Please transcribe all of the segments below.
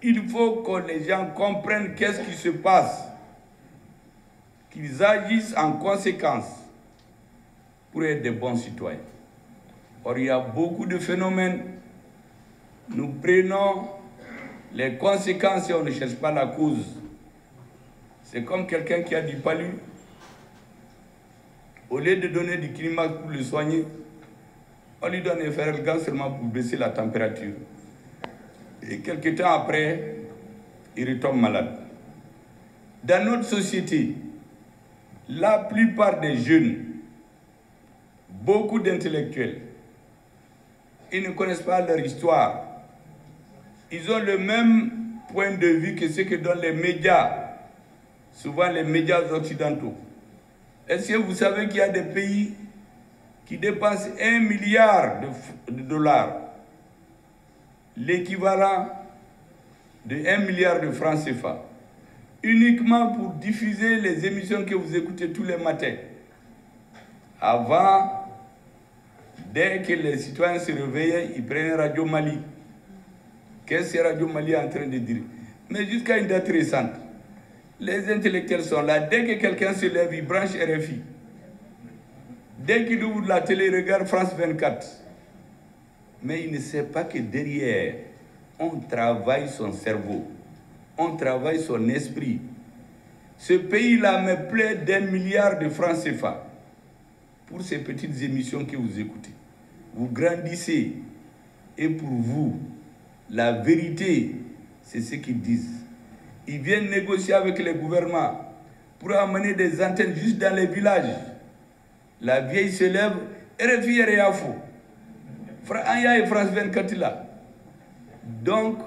Il faut que les gens comprennent qu'est-ce qui se passe, qu'ils agissent en conséquence pour être des bons citoyens. Or, il y a beaucoup de phénomènes. Nous prenons les conséquences et on ne cherche pas la cause. C'est comme quelqu'un qui a du palu. Au lieu de donner du climat pour le soigner, on lui donne un ferrelgan seulement pour baisser la température. Et quelques temps après, il retombe malade. Dans notre société, la plupart des jeunes, beaucoup d'intellectuels, ils ne connaissent pas leur histoire. Ils ont le même point de vue que ce que donnent les médias, souvent les médias occidentaux. Est-ce que vous savez qu'il y a des pays qui dépensent 1 milliard de dollars, l'équivalent de 1 milliard de francs CFA, uniquement pour diffuser les émissions que vous écoutez tous les matins. Avant, dès que les citoyens se réveillaient, ils prenaient Radio Mali. Qu'est-ce que Radio Mali est en train de dire? Mais jusqu'à une date récente, les intellectuels sont là. Dès que quelqu'un se lève, il branche RFI. Dès qu'il ouvre la télé, il regarde France 24. Mais il ne sait pas que derrière, on travaille son cerveau, on travaille son esprit. Ce pays-là me plaît d'1 milliard de francs CFA pour ces petites émissions que vous écoutez. Vous grandissez et pour vous, la vérité, c'est ce qu'ils disent. Ils viennent négocier avec les gouvernements pour amener des antennes juste dans les villages. La vieille se lève, RFI et Réafo. Anya et France 24 là. Donc,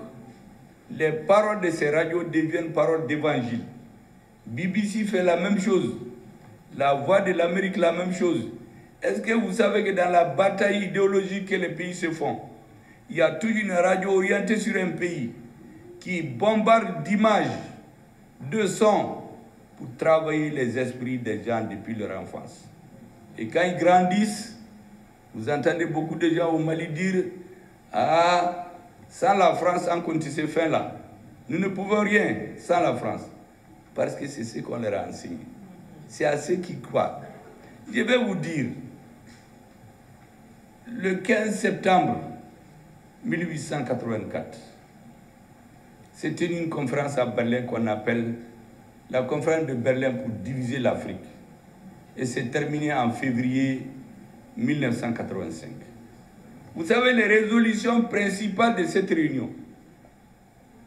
les paroles de ces radios deviennent paroles d'évangile. BBC fait la même chose. La Voix de l'Amérique, la même chose. Est-ce que vous savez que dans la bataille idéologique que les pays se font, il y a toute une radio orientée sur un pays qui bombarde d'images, de sons, pour travailler les esprits des gens depuis leur enfance. Et quand ils grandissent, vous entendez beaucoup de gens au Mali dire « Ah, sans la France, on compte ces fins-là. Nous ne pouvons rien sans la France. » Parce que c'est ce qu'on leur a enseigné. C'est à ceux qui croient. Je vais vous dire, le 15 septembre 1884, c'était une conférence à Berlin qu'on appelle la conférence de Berlin pour diviser l'Afrique. Et c'est terminé en février 1985. Vous savez les résolutions principales de cette réunion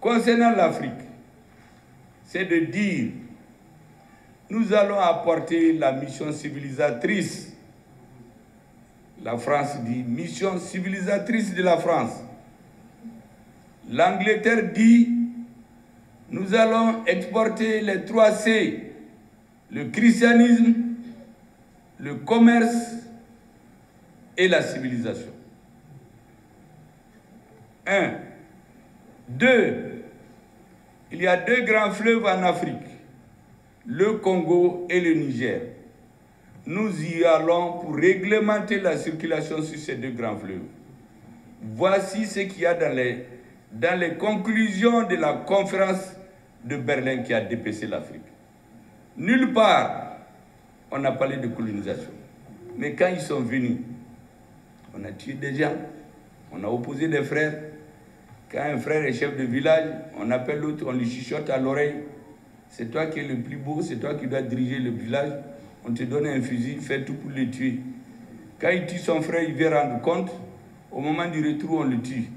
concernant l'Afrique, c'est de dire nous allons apporter la mission civilisatrice. La France dit mission civilisatrice de la France. L'Angleterre dit nous allons exporter les 3 C, le christianisme, le commerce et la civilisation. 1. 2. Il y a 2 grands fleuves en Afrique, le Congo et le Niger. Nous y allons pour réglementer la circulation sur ces 2 grands fleuves. Voici ce qu'il y a dans les conclusions de la conférence de Berlin qui a dépassé l'Afrique. Nulle part, on a parlé de colonisation. Mais quand ils sont venus, on a tué des gens, on a opposé des frères. Quand un frère est chef de village, on appelle l'autre, on lui chuchote à l'oreille. C'est toi qui es le plus beau, c'est toi qui dois diriger le village. On te donne un fusil, fais tout pour le tuer. Quand il tue son frère, il vient rendre compte. Au moment du retour, on le tue.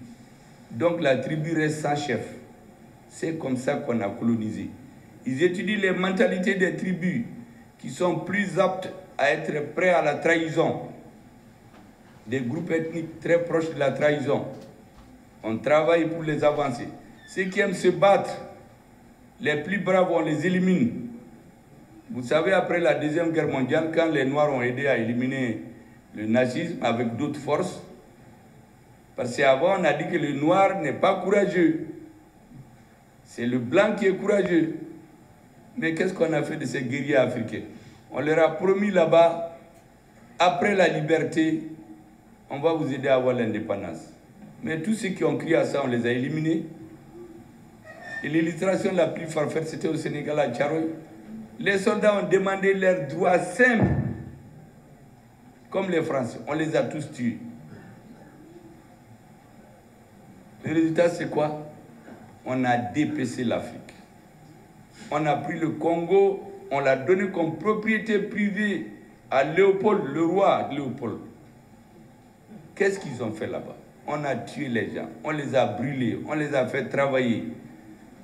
Donc la tribu reste sans chef. C'est comme ça qu'on a colonisé. Ils étudient les mentalités des tribus qui sont plus aptes à être prêts à la trahison. Des groupes ethniques très proches de la trahison. On travaille pour les avancer. Ceux qui aiment se battre, les plus braves, on les élimine. Vous savez, après la Deuxième Guerre mondiale, quand les Noirs ont aidé à éliminer le nazisme avec d'autres forces, parce qu'avant, on a dit que le Noir n'est pas courageux. C'est le Blanc qui est courageux. Mais qu'est-ce qu'on a fait de ces guerriers africains? On leur a promis là-bas, après la liberté, on va vous aider à avoir l'indépendance. Mais tous ceux qui ont crié à ça, on les a éliminés. Et l'illustration la plus farfette, c'était au Sénégal, à Tcharoy. Les soldats ont demandé leurs droits simples, comme les Français. On les a tous tués. Le résultat, c'est quoi? On a dépecé l'Afrique. On a pris le Congo, on l'a donné comme propriété privée à Léopold, le roi Léopold. Qu'est-ce qu'ils ont fait là-bas? On a tué les gens, on les a brûlés, on les a fait travailler.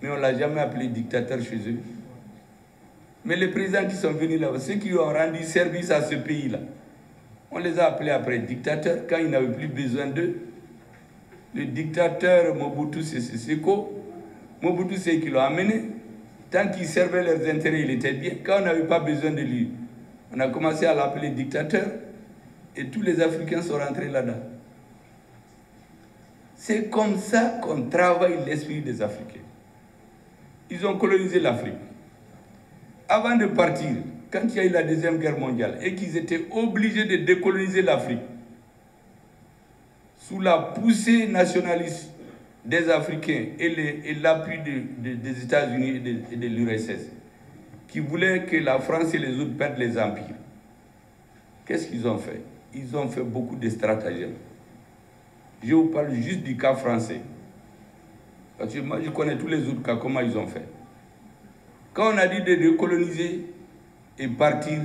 Mais on ne l'a jamais appelé dictateur chez eux. Mais les présidents qui sont venus là-bas, ceux qui ont rendu service à ce pays-là, on les a appelés après dictateurs quand ils n'avaient plus besoin d'eux. Le dictateur Mobutu Sese Seko, Mobutu c'est qui l'a amené. Tant qu'il servait leurs intérêts, il était bien. Quand on n'avait pas besoin de lui, on a commencé à l'appeler dictateur et tous les Africains sont rentrés là-dedans. C'est comme ça qu'on travaille l'esprit des Africains. Ils ont colonisé l'Afrique. Avant de partir, quand il y a eu la Deuxième Guerre mondiale et qu'ils étaient obligés de décoloniser l'Afrique, sous la poussée nationaliste des Africains et l'appui des États-Unis et de l'URSS, qui voulaient que la France et les autres perdent les empires. Qu'est-ce qu'ils ont fait? Ils ont fait beaucoup de stratagèmes. Je vous parle juste du cas français. Parce que moi, je connais tous les autres cas, comment ils ont fait. Quand on a dit de recoloniser et partir,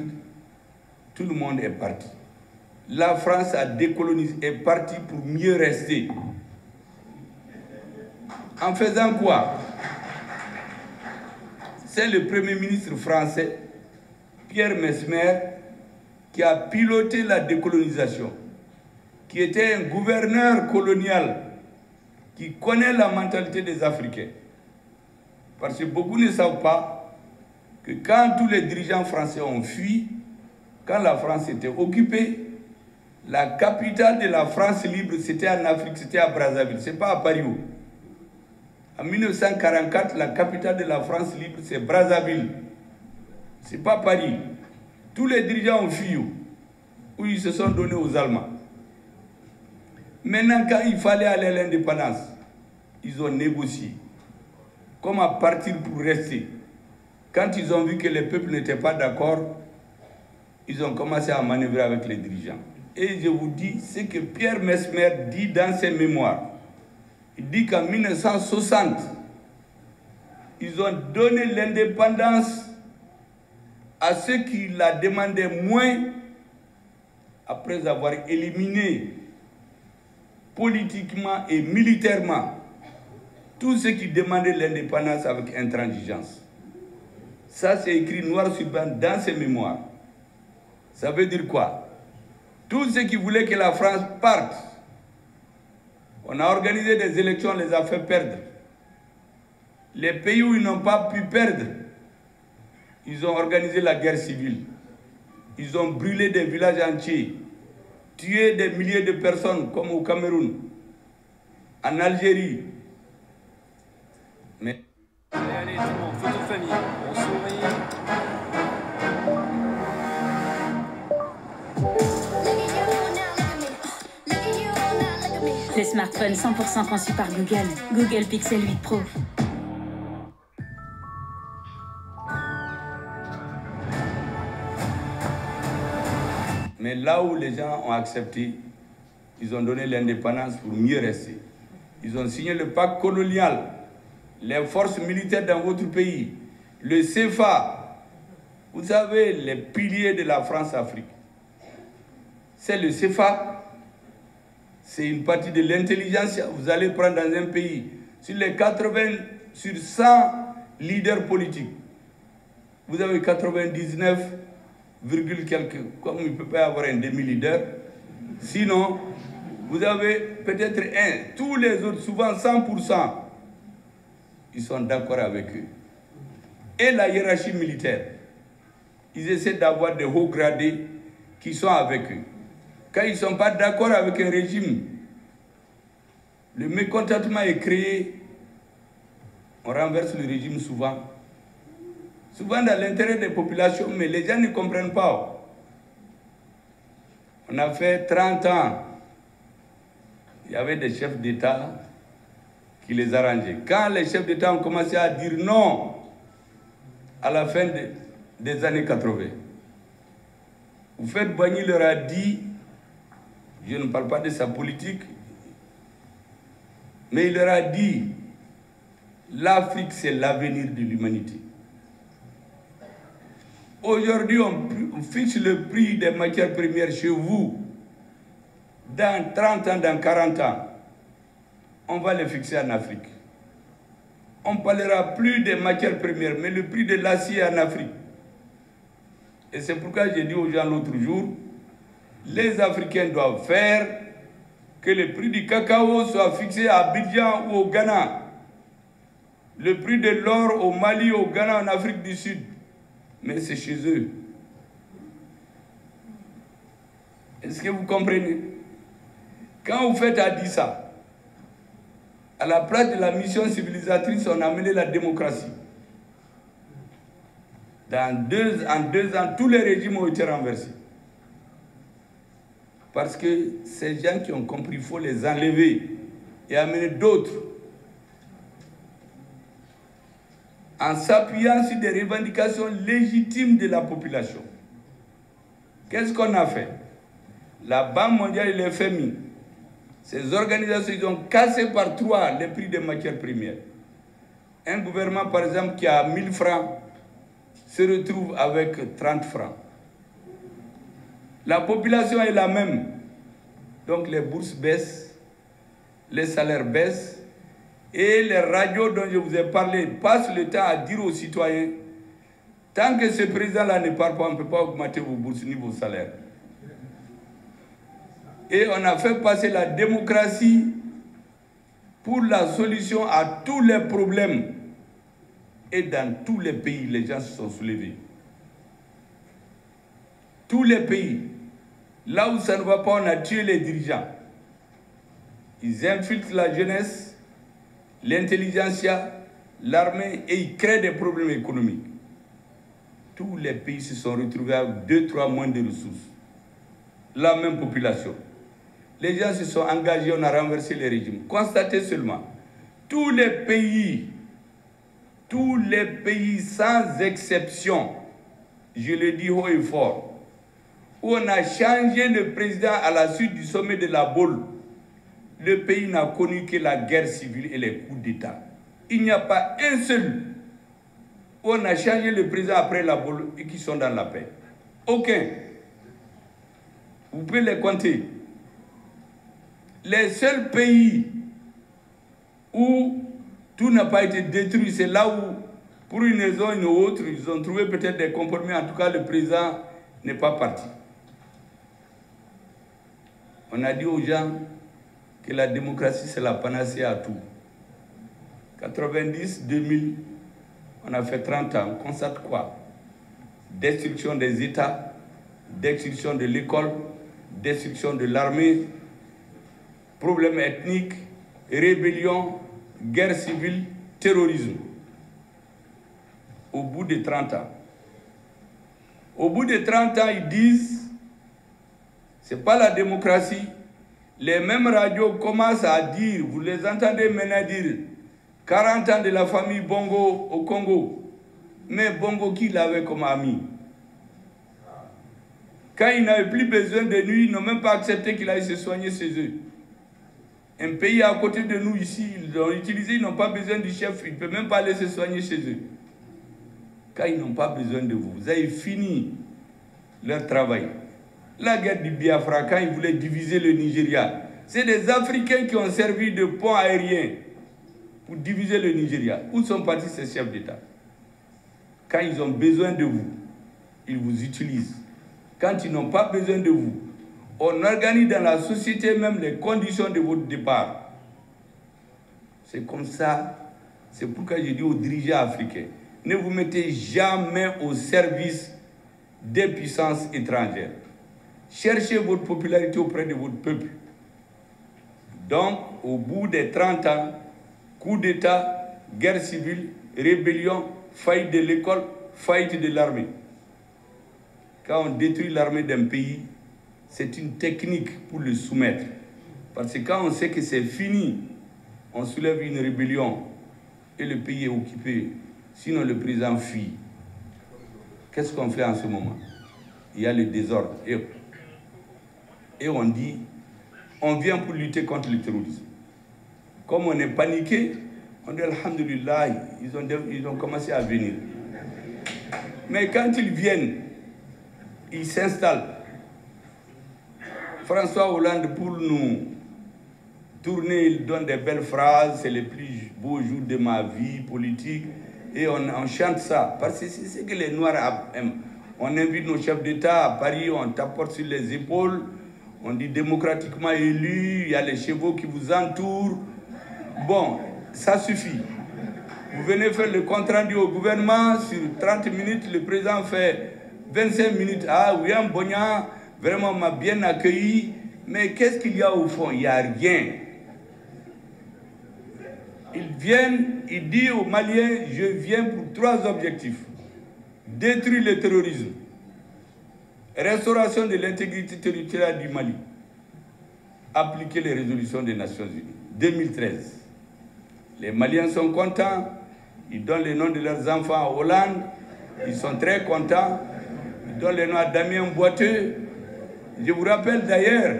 tout le monde est parti. La France a décolonisé, est partie pour mieux rester. En faisant quoi? C'est le Premier ministre français, Pierre Messmer, qui a piloté la décolonisation, qui était un gouverneur colonial, qui connaît la mentalité des Africains. Parce que beaucoup ne savent pas que quand tous les dirigeants français ont fui, quand la France était occupée, la capitale de la France libre, c'était en Afrique, c'était à Brazzaville, ce n'est pas à Paris. En 1944, la capitale de la France libre, c'est Brazzaville. Ce n'est pas Paris. Tous les dirigeants ont fui où ils se sont donnés aux Allemands. Maintenant, quand il fallait aller à l'indépendance, ils ont négocié. Comment partir pour rester? Quand ils ont vu que les peuples n'étaient pas d'accord, ils ont commencé à manœuvrer avec les dirigeants. Et je vous dis ce que Pierre Messmer dit dans ses mémoires. Il dit qu'en 1960, ils ont donné l'indépendance à ceux qui la demandaient moins après avoir éliminé politiquement et militairement tous ceux qui demandaient l'indépendance avec intransigeance. Ça, c'est écrit noir sur blanc dans ses mémoires. Ça veut dire quoi? Tous ceux qui voulaient que la France parte, on a organisé des élections, on les a fait perdre. Les pays où ils n'ont pas pu perdre, ils ont organisé la guerre civile. Ils ont brûlé des villages entiers, tué des milliers de personnes, comme au Cameroun, en Algérie. Mais... Allez, tout le monde, photo famille, on sourit. Le smartphone 100% conçu par Google. Google Pixel 8 Pro. Mais là où les gens ont accepté, ils ont donné l'indépendance pour mieux rester. Ils ont signé le pacte colonial, les forces militaires dans votre pays, le CFA. Vous savez, les piliers de la France-Afrique. C'est le CFA. C'est une partie de l'intelligence. Vous allez prendre dans un pays, sur les 80, sur 100 leaders politiques, vous avez 99, quelques, comme il ne peut pas y avoir un demi-leader. Sinon, vous avez peut-être un. Tous les autres, souvent 100%, ils sont d'accord avec eux. Et la hiérarchie militaire, ils essaient d'avoir des hauts gradés qui sont avec eux. Quand ils ne sont pas d'accord avec un régime, le mécontentement est créé, on renverse le régime souvent. Souvent dans l'intérêt des populations, mais les gens ne comprennent pas. On a fait 30 ans, il y avait des chefs d'État, qui les arrangeait. Quand les chefs d'État ont commencé à dire non à la fin des années 80, Houphouët-Boigny leur a dit, je ne parle pas de sa politique, mais il leur a dit, l'Afrique c'est l'avenir de l'humanité. Aujourd'hui, on fixe le prix des matières premières chez vous. Dans 30 ans, dans 40 ans, on va les fixer en Afrique. On ne parlera plus des matières premières, mais le prix de l'acier en Afrique. Et c'est pourquoi j'ai dit aux gens l'autre jour, les Africains doivent faire que le prix du cacao soit fixé à Abidjan ou au Ghana. Le prix de l'or au Mali, au Ghana, en Afrique du Sud. Mais c'est chez eux. Est-ce que vous comprenez? Quand vous faites à dire ça, à la place de la mission civilisatrice, on a amené la démocratie. En deux ans, tous les régimes ont été renversés. Parce que ces gens qui ont compris, il faut les enlever et amener d'autres. En s'appuyant sur des revendications légitimes de la population. Qu'est-ce qu'on a fait? La Banque mondiale et le FMI, ces organisations, ils ont cassé par 3 les prix des matières premières. Un gouvernement, par exemple, qui a 1000 francs, se retrouve avec 30 francs. La population est la même. Donc les bourses baissent, les salaires baissent, et les radios dont je vous ai parlé passent le temps à dire aux citoyens, tant que ce président-là ne part pas, on ne peut pas augmenter vos bourses ni vos salaires. Et on a fait passer la démocratie pour la solution à tous les problèmes. Et dans tous les pays, les gens se sont soulevés. Tous les pays. Là où ça ne va pas, on a tué les dirigeants. Ils infiltrent la jeunesse, l'intelligentsia, l'armée, et ils créent des problèmes économiques. Tous les pays se sont retrouvés avec 2-3 moins de ressources. La même population. Les gens se sont engagés, on a renversé les régimes. Constatez seulement, tous les pays sans exception, je le dis haut et fort, où on a changé le président à la suite du sommet de la Baule, le pays n'a connu que la guerre civile et les coups d'État. Il n'y a pas un seul où on a changé le président après la Baule et qui sont dans la paix. Aucun. Vous pouvez les compter. Les seuls pays où tout n'a pas été détruit, c'est là où, pour une raison ou une autre, ils ont trouvé peut-être des compromis. En tout cas, le président n'est pas parti. On a dit aux gens que la démocratie, c'est la panacée à tout. 90, 2000, on a fait 30 ans. On constate quoi? Destruction des États, destruction de l'école, destruction de l'armée, problèmes ethniques, rébellion, guerre civile, terrorisme. Au bout de 30 ans. Au bout de 30 ans, ils disent, c'est pas la démocratie. Les mêmes radios commencent à dire, vous les entendez maintenant dire, 40 ans de la famille Bongo au Congo. Mais Bongo, qui l'avait comme ami? Quand ils n'avaient plus besoin de nuit, ils n'ont même pas accepté qu'il aille se soigner chez eux. Un pays à côté de nous ici, ils l'ont utilisé, ils n'ont pas besoin du chef, ils ne peuvent même pas aller se soigner chez eux. Quand ils n'ont pas besoin de vous, vous avez fini leur travail. La guerre du Biafra, quand ils voulaient diviser le Nigeria, c'est des Africains qui ont servi de pont aérien pour diviser le Nigeria. Où sont partis ces chefs d'État? Quand ils ont besoin de vous, ils vous utilisent. Quand ils n'ont pas besoin de vous, on organise dans la société même les conditions de votre départ. C'est comme ça. C'est pourquoi je dis aux dirigeants africains, ne vous mettez jamais au service des puissances étrangères. Cherchez votre popularité auprès de votre peuple. Donc, au bout des 30 ans, coup d'État, guerre civile, rébellion, faillite de l'école, faillite de l'armée. Quand on détruit l'armée d'un pays, c'est une technique pour le soumettre. Parce que quand on sait que c'est fini, on soulève une rébellion et le pays est occupé, sinon le président fuit. Qu'est-ce qu'on fait en ce moment? Il y a le désordre. Et on dit, on vient pour lutter contre le terrorisme. Comme on est paniqué, on dit alhamdulillah, ils ont commencé à venir. Mais quand ils viennent, ils s'installent. François Hollande, pour nous tourner, il donne des belles phrases, c'est les plus beaux jours de ma vie politique. Et on chante ça, parce que c'est ce que les Noirs aiment. On invite nos chefs d'État à Paris, on tapote sur les épaules, on dit démocratiquement élu, il y a les chevaux qui vous entourent. Bon, ça suffit. Vous venez faire le compte rendu au gouvernement, sur 30 minutes, le président fait 25 minutes. Ah, William Bogna, vraiment m'a bien accueilli. Mais qu'est-ce qu'il y a au fond? Il n'y a rien. Ils viennent, ils disent aux Maliens, je viens pour 3 objectifs. Détruire le terrorisme, restauration de l'intégrité territoriale du Mali, appliquer les résolutions des Nations Unies. 2013. Les Maliens sont contents, ils donnent les noms de leurs enfants à Hollande, ils sont très contents, ils donnent les noms à Damien Boiteux. Je vous rappelle d'ailleurs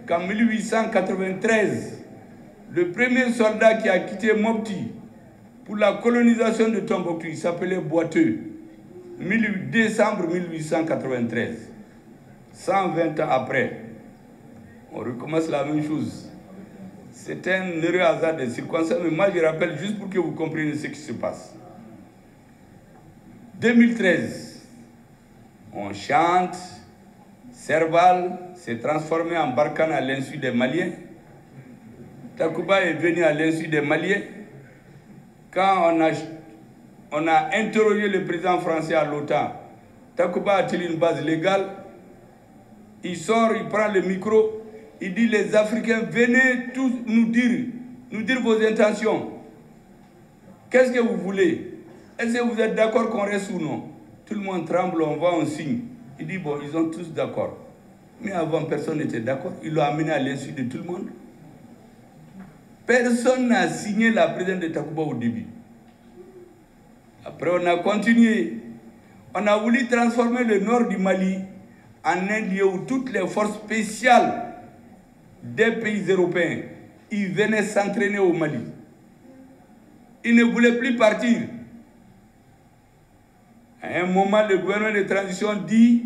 qu'en 1893, le premier soldat qui a quitté Mopti pour la colonisation de Tombouctou, il s'appelait Boiteux. Décembre 1893. 120 ans après, on recommence la même chose. C'est un heureux hasard de circonstances, mais moi je rappelle juste pour que vous compreniez ce qui se passe. 2013, on chante, Serval s'est transformé en Barkhane à l'insu des Maliens. Takuba est venu à l'insu des Maliens. Quand on a interrogé le président français à l'OTAN, Takuba a-t-il une base légale? Il sort, il prend le micro, il dit les Africains, venez tous nous dire vos intentions. Qu'est-ce que vous voulez? Est-ce que vous êtes d'accord qu'on reste ou non? Tout le monde tremble, on va, on signe. Il dit bon, ils ont tous d'accord. Mais avant, personne n'était d'accord. Il l'a amené à l'insu de tout le monde. Personne n'a signé la présidence de Takuba au début. Après, on a continué. On a voulu transformer le nord du Mali en un lieu où toutes les forces spéciales des pays européens, ils venaient s'entraîner au Mali. Ils ne voulaient plus partir. À un moment, le gouvernement de transition dit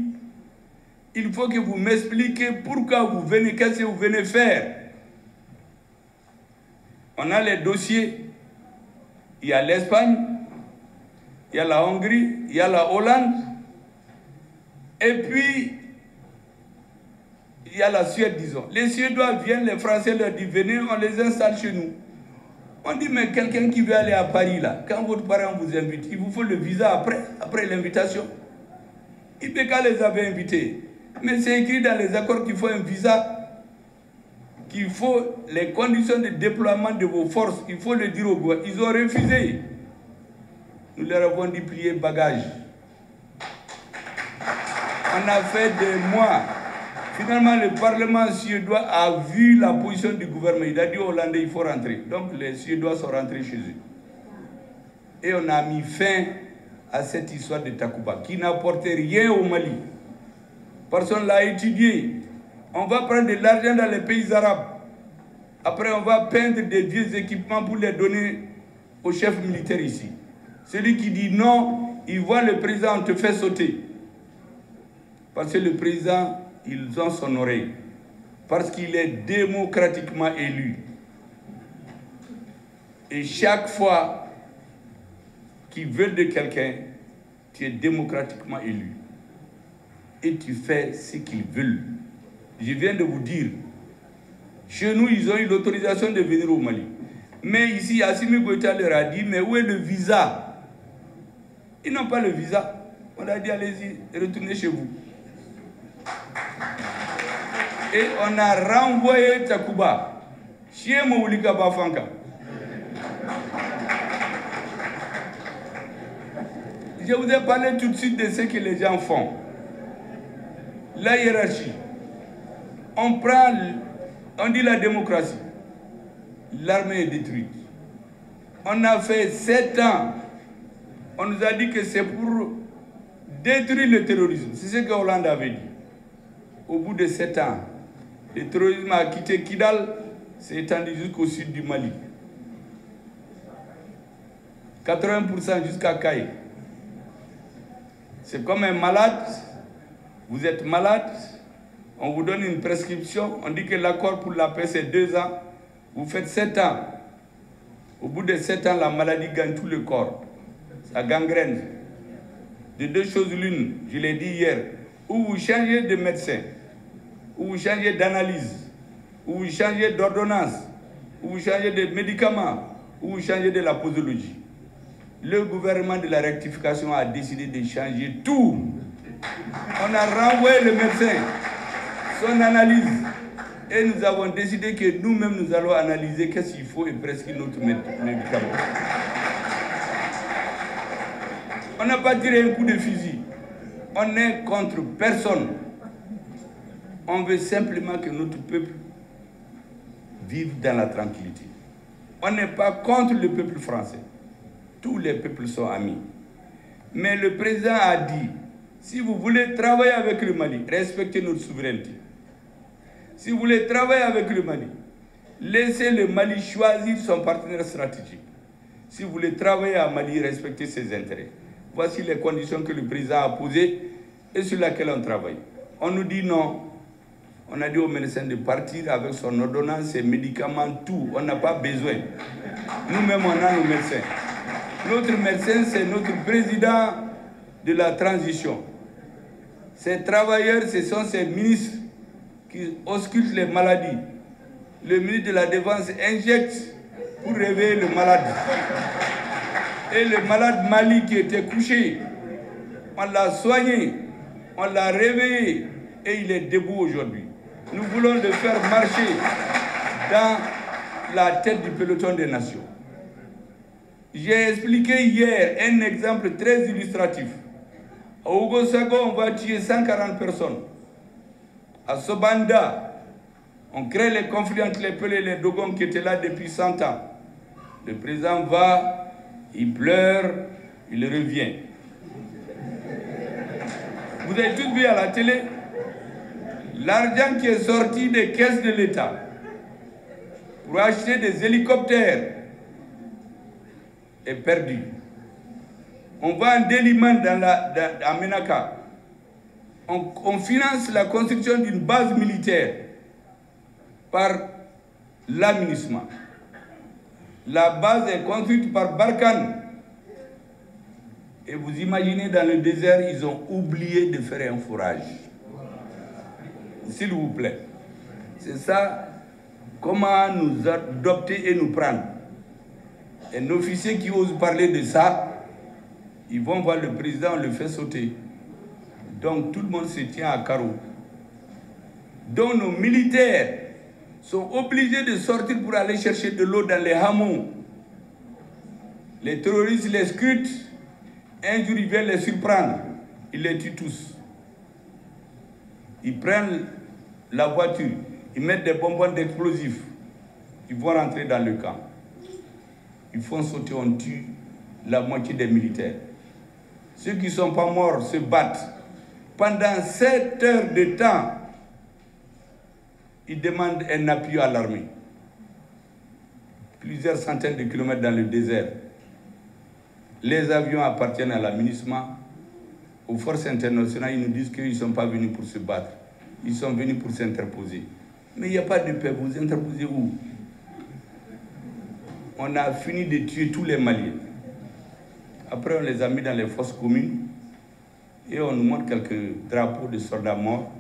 « Il faut que vous m'expliquiez pourquoi vous venez, qu'est-ce que vous venez faire ?» On a les dossiers. Il y a l'Espagne, il y a la Hongrie, il y a la Hollande, et puis il y a la Suède, disons. Les Suédois viennent, les Français leur disent venez, on les installe chez nous. On dit mais quelqu'un qui veut aller à Paris là, quand votre parent vous invite, il vous faut le visa après l'invitation. Ibeka les avait invités, mais c'est écrit dans les accords qu'il faut un visa, qu'il faut les conditions de déploiement de vos forces, il faut le dire au gouvernement. Ils ont refusé. Nous leur avons dit plier bagage. On a fait des mois. Finalement, le Parlement suédois a vu la position du gouvernement. Il a dit aux Hollandais, il faut rentrer. Donc les Suédois sont rentrés chez eux. Et on a mis fin à cette histoire de Takuba, qui n'apportait rien au Mali. Personne ne l'a étudié. On va prendre de l'argent dans les pays arabes. Après, on va peindre des vieux équipements pour les donner aux chefs militaires ici. Celui qui dit non, il voit le président, on te fait sauter. Parce que le président, ils ont son oreille. Parce qu'il est démocratiquement élu. Et chaque fois qu'ils veulent de quelqu'un, tu es démocratiquement élu. Et tu fais ce qu'ils veulent. Je viens de vous dire, chez nous, ils ont eu l'autorisation de venir au Mali. Mais ici, Assimi Goïta leur a dit, mais où est le visa? Ils n'ont pas le visa. On a dit, allez-y, retournez chez vous. Et on a renvoyé Takuba chez Moulika Bafanka. Je vous ai parlé tout de suite de ce que les gens font. La hiérarchie. On dit la démocratie. l'armée est détruite. On a fait 7 ans. On nous a dit que c'est pour détruire le terrorisme. C'est ce que Hollande avait dit. Au bout de 7 ans, le terrorisme a quitté Kidal, s'est étendu jusqu'au sud du Mali. 80% jusqu'à Kaye. C'est comme un malade. Vous êtes malade, on vous donne une prescription, on dit que l'accord pour la paix c'est 2 ans. Vous faites 7 ans. Au bout de 7 ans, la maladie gagne tout le corps. Ça gangrène. De 2 choses l'une, je l'ai dit hier, ou vous changez de médecin, ou vous changez d'analyse, ou vous changez d'ordonnance, ou vous changez de médicaments, ou vous changez de la posologie. Le gouvernement de la rectification a décidé de changer tout. On a renvoyé le médecin, son analyse, et nous avons décidé que nous-mêmes nous allons analyser qu'est-ce qu'il faut et prescrire notre médicament. On n'a pas tiré un coup de fusil. On n'est contre personne. On veut simplement que notre peuple vive dans la tranquillité. On n'est pas contre le peuple français. Tous les peuples sont amis. Mais le président a dit, si vous voulez travailler avec le Mali, respectez notre souveraineté. Si vous voulez travailler avec le Mali, laissez le Mali choisir son partenaire stratégique. Si vous voulez travailler à Mali, respectez ses intérêts. Voici les conditions que le président a posées et sur lesquelles on travaille. On nous dit non. On a dit au médecin de partir avec son ordonnance, ses médicaments, tout. On n'a pas besoin. Nous-mêmes, on a nos médecins. Notre médecin, c'est notre président de la transition. Ces travailleurs, ce sont ces ministres qui auscultent les maladies. Le ministre de la Défense injecte pour réveiller le malade. Et le malade Mali qui était couché, on l'a soigné, on l'a réveillé et il est debout aujourd'hui. Nous voulons le faire marcher dans la tête du peloton des nations. J'ai expliqué hier un exemple très illustratif. À Ougosago, on va tuer 140 personnes. À Sobanda, on crée les conflits entre les Pelés et les Dogons qui étaient là depuis 100 ans. Le président va, il pleure, il revient. Vous avez tous vu à la télé l'argent qui est sorti des caisses de l'État pour acheter des hélicoptères est perdu. On va en Délimane à Menaka. On finance la construction d'une base militaire par l'aménagement. La base est construite par Barkhane. Et vous imaginez, dans le désert, ils ont oublié de faire un forage. S'il vous plaît. C'est ça, comment nous adopter et nous prendre. Un officier qui ose parler de ça, ils vont voir le président, on le fait sauter. Donc tout le monde se tient à carreau. Donc nos militaires sont obligés de sortir pour aller chercher de l'eau dans les hameaux. Les terroristes les scrutent, un jour ils viennent les surprendre, ils les tuent tous. Ils prennent la voiture, ils mettent des bonbons d'explosifs, ils vont rentrer dans le camp. Ils font sauter, on tue la moitié des militaires. Ceux qui ne sont pas morts se battent. Pendant 7 heures de temps, ils demandent un appui à l'armée. Plusieurs centaines de kilomètres dans le désert. Les avions appartiennent à l'aménagement. Aux forces internationales, ils nous disent qu'ils ne sont pas venus pour se battre. Ils sont venus pour s'interposer. Mais il n'y a pas de paix. Vous interposez où? On a fini de tuer tous les Maliens. Après, on les a mis dans les fosses communes et on nous montre quelques drapeaux de soldats morts.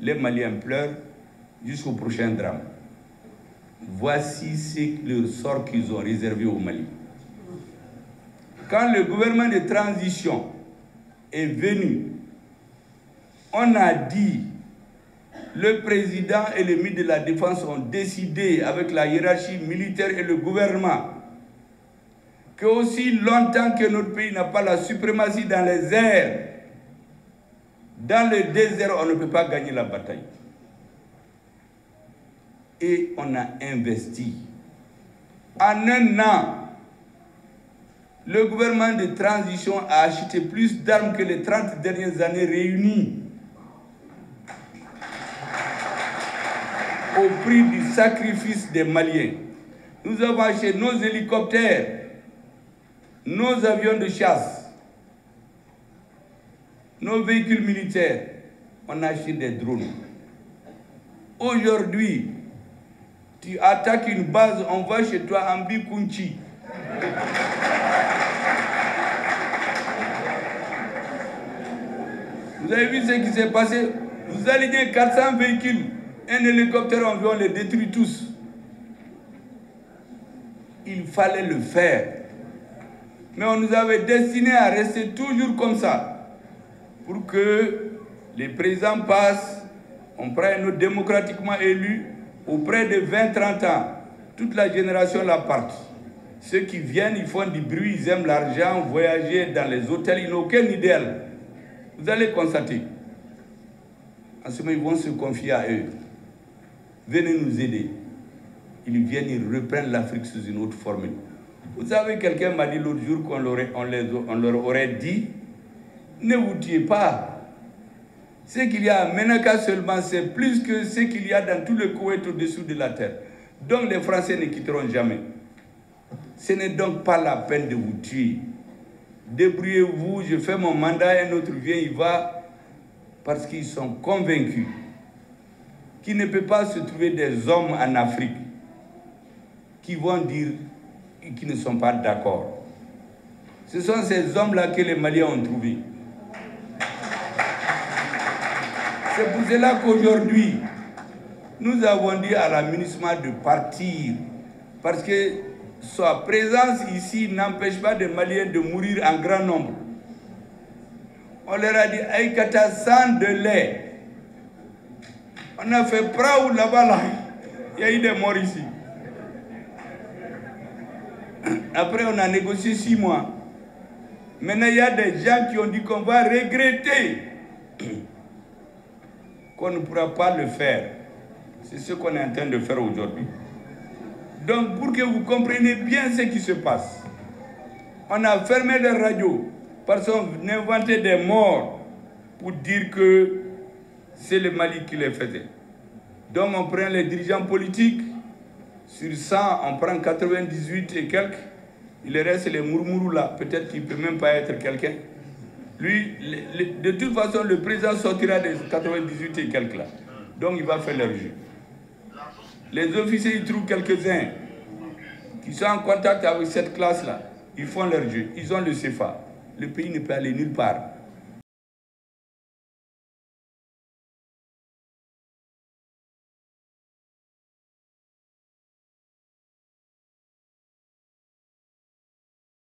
Les Maliens pleurent jusqu'au prochain drame. Voici le sort qu'ils ont réservé au Mali. Quand le gouvernement de transition est venu, on a dit, le président et le ministre de la Défense ont décidé avec la hiérarchie militaire et le gouvernement que aussi longtemps que notre pays n'a pas la suprématie dans les airs, dans le désert, on ne peut pas gagner la bataille. Et on a investi En un an, le gouvernement de transition a acheté plus d'armes que les 30 dernières années réunies. Au prix du sacrifice des Maliens. Nous avons acheté nos hélicoptères, nos avions de chasse, nos véhicules militaires. On a acheté des drones. Aujourd'hui, tu attaques une base, on va chez toi en Bikunchi. Vous avez vu ce qui s'est passé? Vous alignez 400 véhicules. Un hélicoptère, on les détruit tous. Il fallait le faire. Mais on nous avait destiné à rester toujours comme ça. Pour que les présidents passent, on prend un autre démocratiquement élu, auprès de 20-30 ans, toute la génération la parte. Ceux qui viennent, ils font du bruit, ils aiment l'argent, voyager dans les hôtels, ils n'ont aucun idéal. Vous allez constater. En ce moment, ils vont se confier à eux. Venez nous aider. Ils viennent, ils reprennent l'Afrique sous une autre formule. Vous savez, quelqu'un m'a dit l'autre jour qu'on leur aurait dit, ne vous tuez pas. Ce qu'il y a à Menaka seulement, c'est plus que ce qu'il y a dans tout le Koweït au-dessous de la terre. Donc les Français ne quitteront jamais. Ce n'est donc pas la peine de vous tuer. Débrouillez-vous, je fais mon mandat, un autre vient, il va, parce qu'ils sont convaincus qu'il ne peut pas se trouver des hommes en Afrique qui vont dire qu'ils ne sont pas d'accord. Ce sont ces hommes-là que les Maliens ont trouvés. C'est pour cela qu'aujourd'hui, nous avons dit à la MINUSMA de partir, parce que sa présence ici n'empêche pas des Maliens de mourir en grand nombre. On leur a dit, Aïkata, sans de lait. On a fait Praou là-bas, là. Il y a eu des morts ici. Après, on a négocié 6 mois. Maintenant, il y a des gens qui ont dit qu'on va regretter qu'on ne pourra pas le faire. C'est ce qu'on est en train de faire aujourd'hui. Donc, pour que vous compreniez bien ce qui se passe, on a fermé les radios parce qu'on inventait des morts pour dire que c'est le Mali qui les faisait. Donc, on prend les dirigeants politiques, sur 100, on prend 98 et quelques. Il reste les murmurous là, peut-être qu'il ne peut même pas être quelqu'un. Lui, de toute façon, le président sortira des 98 et quelques là. Donc, il va faire leur jeu. Les officiers, ils trouvent quelques-uns qui sont en contact avec cette classe-là. Ils font leur jeu. Ils ont le CFA. Le pays ne peut aller nulle part.